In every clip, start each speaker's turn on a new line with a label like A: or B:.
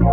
A: So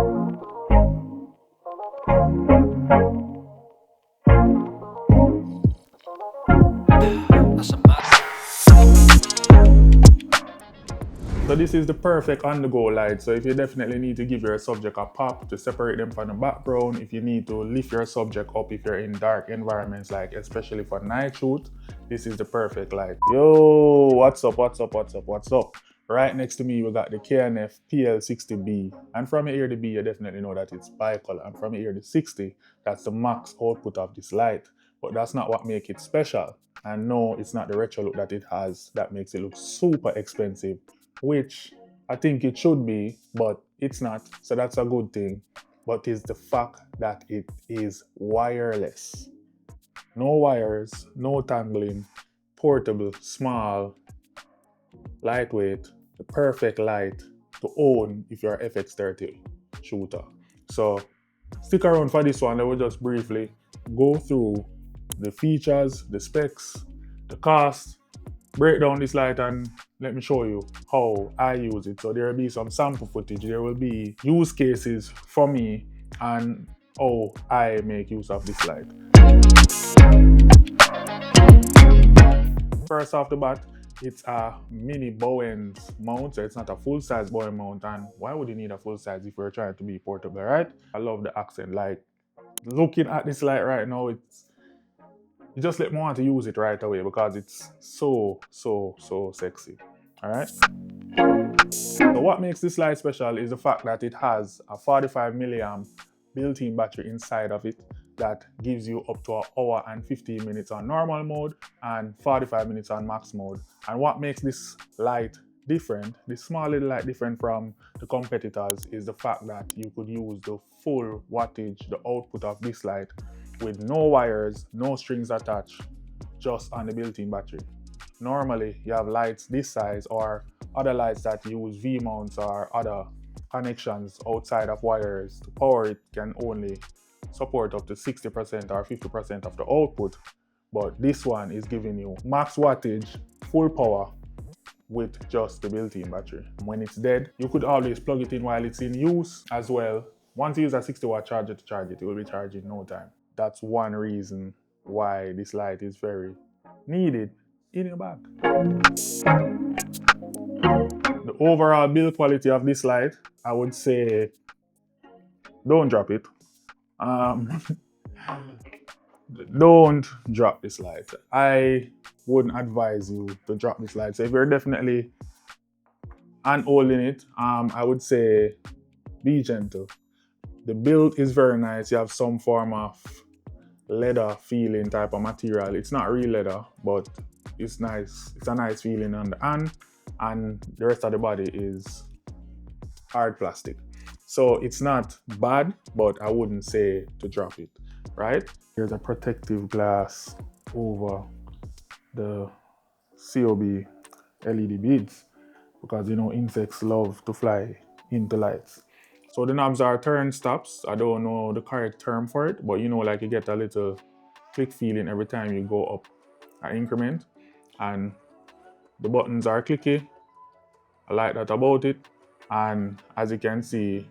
A: this is the perfect on-the-go light. So if you definitely need to give your subject a pop to separate them from the background, if you need to lift your subject up if you're in dark environments, like especially for night shoot, this is the perfect light. Yo, what's up? Right next to me, we got the K&F PL60B. And from here the B, you definitely know that it's bicolor. And from here the 60, that's the max output of this light. But that's not what makes it special. And no, it's not the retro look that it has that makes it look super expensive, which I think it should be, but it's not. So that's a good thing. But it's the fact that it is wireless. No wires, no tangling, portable, small, lightweight, the perfect light to own if you're an FX30 shooter. So stick around for this one. I will just briefly go through the features, the specs, the cost, break down this light, and let me show you how I use it. So there will be some sample footage, there will be use cases for me, and how I make use of this light. First off the bat, it's a mini Bowens mount, so it's not a full-size Bowen mount. And why would you need a full size if you're trying to be portable, right? I love the accent. Like, looking at this light right now, you just let me want to use it right away because it's so sexy. All right. So what makes this light special is the fact that it has a 45 milliamp built-in battery inside of it that gives you up to an hour and 15 minutes on normal mode and 45 minutes on max mode. And what makes this light different, this small little light different from the competitors, is the fact that you could use the full wattage, the output of this light, with no wires, no strings attached, just on the built-in battery. Normally, you have lights this size or other lights that use V-mounts or other connections outside of wires. To power it can only support up to 60% or 50% of the output, but this one is giving you max wattage, full power with just the built-in battery. When it's dead, you could always plug it in while it's in use as well. Once you use a 60-watt charger to charge it, it will be charged in no time. That's one reason why this light is very needed in your bag. The overall build quality of this light, I would say, don't drop it. Don't drop this light. I wouldn't advise you to drop this light. So if you're definitely unholding it, I would say be gentle. The build is very nice. You have some form of leather feeling type of material. It's not real leather, but it's nice. It's a nice feeling on the hand, and the rest of the body is hard plastic. So it's not bad, but I wouldn't say to drop it, right? Here's a protective glass over the COB LED beads because you know insects love to fly into lights. So the knobs are turn stops. I don't know the correct term for it, but you know, like you get a little click feeling every time you go up an increment, and the buttons are clicky. I like that about it. And as you can see,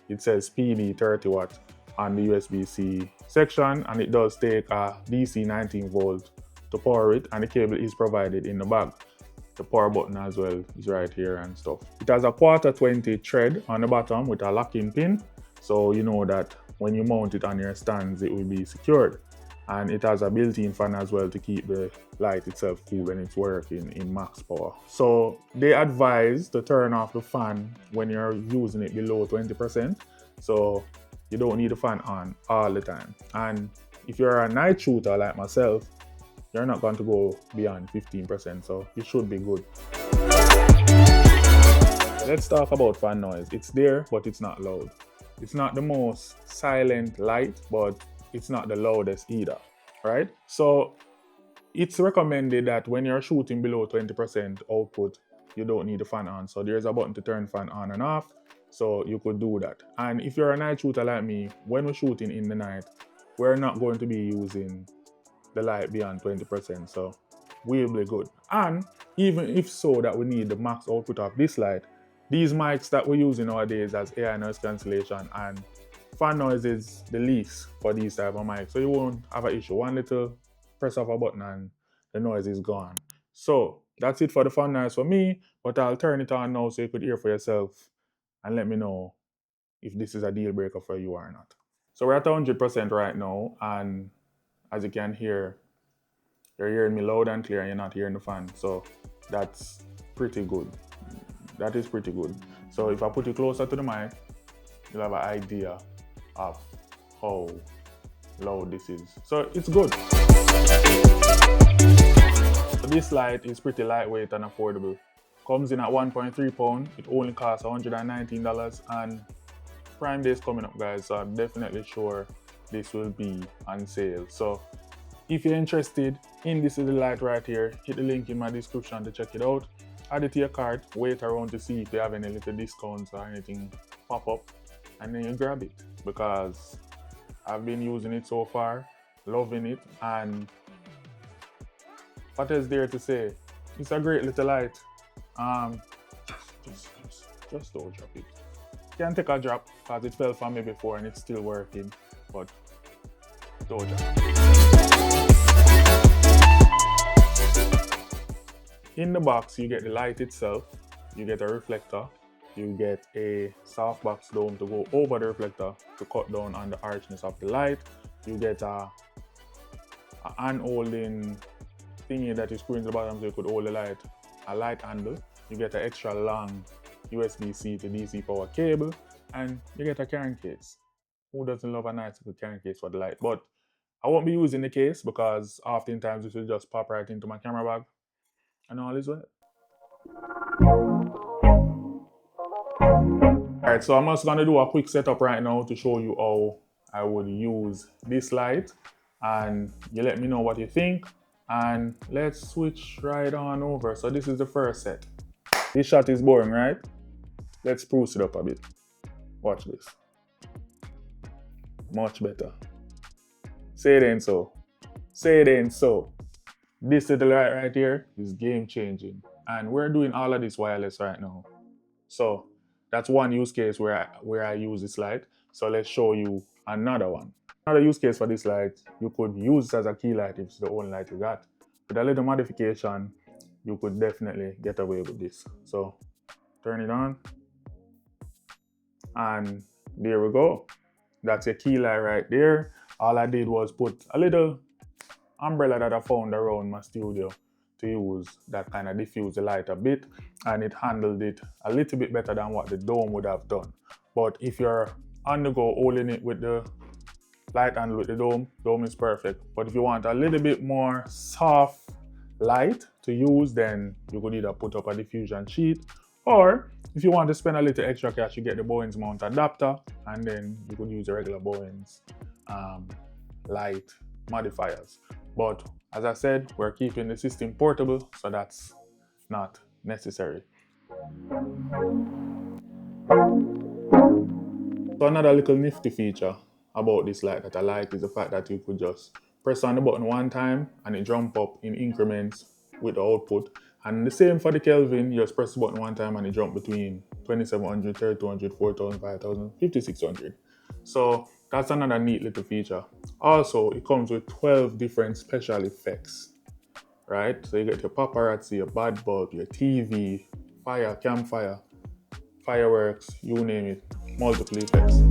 A: it says PD 30 watt on the USB-C section, and it does take a DC 19 volt to power it, and the cable is provided in the bag. The power button as well is right here and stuff. It has a 1/4 thread on the bottom with a locking pin, so you know that when you mount it on your stands, it will be secured. And it has a built-in fan as well to keep the light itself cool when it's working in max power. So they advise to turn off the fan when you're using it below 20%. So you don't need the fan on all the time. And if you're a night shooter like myself, you're not going to go beyond 15%, so you should be good. Let's talk about fan noise. It's there, but it's not loud. It's not the most silent light, but it's not the loudest either, right? So it's recommended that when you're shooting below 20% output, you don't need the fan on. So there's a button to turn fan on and off, so you could do that. And if you're a night shooter like me, when we're shooting in the night, we're not going to be using the light beyond 20%, so we'll be good. And even if so that we need the max output of this light, these mics that we're using nowadays as AI noise cancellation and fan noise is the least for these type of mics. So you won't have an issue. One little press of a button and the noise is gone. So that's it for the fan noise for me, but I'll turn it on now so you could hear for yourself and let me know if this is a deal breaker for you or not. So we're at 100% right now, and as you can hear, you're hearing me loud and clear and you're not hearing the fan. So that's pretty good. That is pretty good. So if I put it closer to the mic, you'll have an idea of how loud this is. So it's good. So this light is pretty lightweight and affordable. Comes in at 1.3 pounds. It only costs $119, and Prime Day is coming up, guys, so I'm definitely sure this will be on sale. So if you're interested in this little light right here, hit the link in my description to check it out. Add it to your cart, wait around to see if you have any little discounts or anything pop up, and then you grab it, because I've been using it so far, loving it, and what is there to say? It's a great little light. Just don't drop it. You can take a drop because it fell for me before and it's still working, but don't drop. In the box, you get the light itself, you get a reflector, you get a softbox dome to go over the reflector to cut down on the harshness of the light. You get a hand-holding thingy that is screwed to the bottom so you could hold the light, a light handle. You get an extra long USB-C to DC power cable, and you get a carrying case. Who doesn't love a nice little carrying case for the light? But I won't be using the case because oftentimes this will just pop right into my camera bag and all is well. Alright, so I'm just gonna do a quick setup right now to show you how I would use this light, and you let me know what you think, and let's switch right on over. So this is the first set. This shot is boring, right? Let's spruce it up a bit. Watch this. Much better. Say it ain't so. Say it ain't so. This little light right here is game changing. And we're doing all of this wireless right now. So that's one use case where I use this light. So let's show you another one. Another use case for this light, you could use it as a key light if it's the only light you got. With a little modification, you could definitely get away with this. So turn it on. And there we go. That's a key light right there. All I did was put a little umbrella that I found around my studio to use that kind of diffuse the light a bit, and it handled it a little bit better than what the dome would have done. But if you're on the go holding it with the light handle with the dome is perfect. But if you want a little bit more soft light to use, then you could either put up a diffusion sheet, or if you want to spend a little extra cash, you get the Bowens mount adapter, and then you could use the regular Bowens light modifiers. But as I said, we're keeping the system portable, so that's not necessary. So another little nifty feature about this light that I like is the fact that you could just press on the button one time and it jump up in increments with the output. And the same for the Kelvin, you just press the button one time and it jump between 2700, 3200, 4000, 5000, 5600. So that's another neat little feature. Also, it comes with 12 different special effects, right? So you get your paparazzi, your bad bulb, your TV, fire, campfire, fireworks, you name it, multiple effects.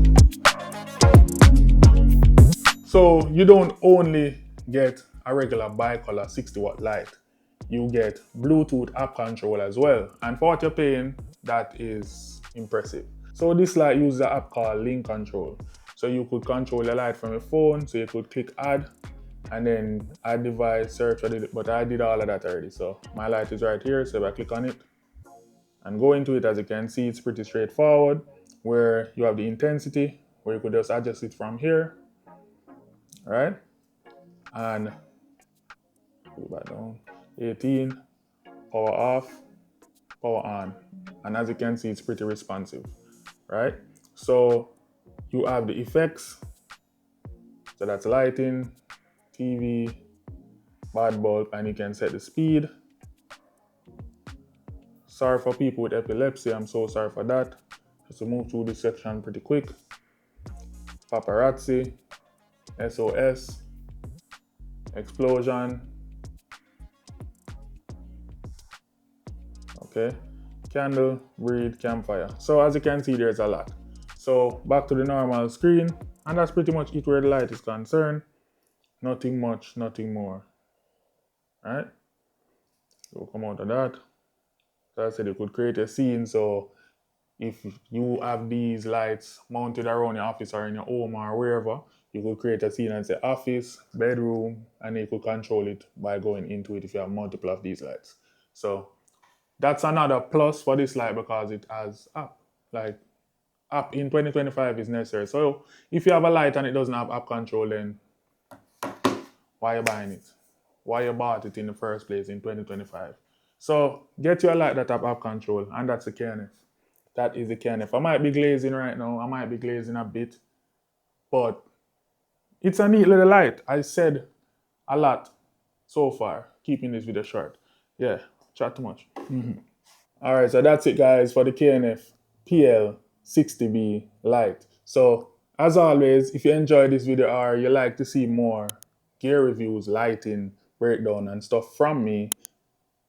A: So you don't only get a regular bicolor 60-watt light, you get Bluetooth app control as well. And for what you're paying, that is impressive. So this light uses an app called Link Control. So you could control the light from your phone, so you could click add, and then add device, search, but I did all of that already. So my light is right here, so if I click on it and go into it, as you can see, it's pretty straightforward, where you have the intensity, where you could just adjust it from here, right? And go back down, 18, power off, power on. And as you can see, it's pretty responsive, right? So you have the effects, so that's lighting, TV, bad bulb, and you can set the speed. Sorry for people with epilepsy, I'm so sorry for that. Just to move through this section pretty quick. Paparazzi, SOS, explosion, okay, candle, breathe, campfire. So as you can see, there's a lot. So back to the normal screen, and that's pretty much it where the light is concerned. Nothing much, nothing more. All right, so we'll come out of that. So I said you could create a scene. So if you have these lights mounted around your office or in your home or wherever, you could create a scene and say office, bedroom, and you could control it by going into it if you have multiple of these lights. So that's another plus for this light because it has app. Like app in 2025 is necessary. So if you have a light and it doesn't have app control, then why are you buying it? Why you bought it in the first place in 2025? So get your light that have app control, and that's the K&F. That is the K&F. I might be glazing right now. I might be glazing a bit, but it's a neat little light. I said a lot so far, keeping this video short. Yeah, chat too much. All right, so that's it, guys, for the K&F PL60B light. So as always, if you enjoyed this video or you like to see more gear reviews, lighting, breakdown, and stuff from me,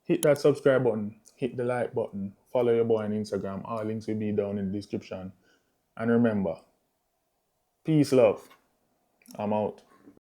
A: hit that subscribe button, hit the like button, follow your boy on Instagram. All links will be down in the description. And remember, peace, love. I'm out.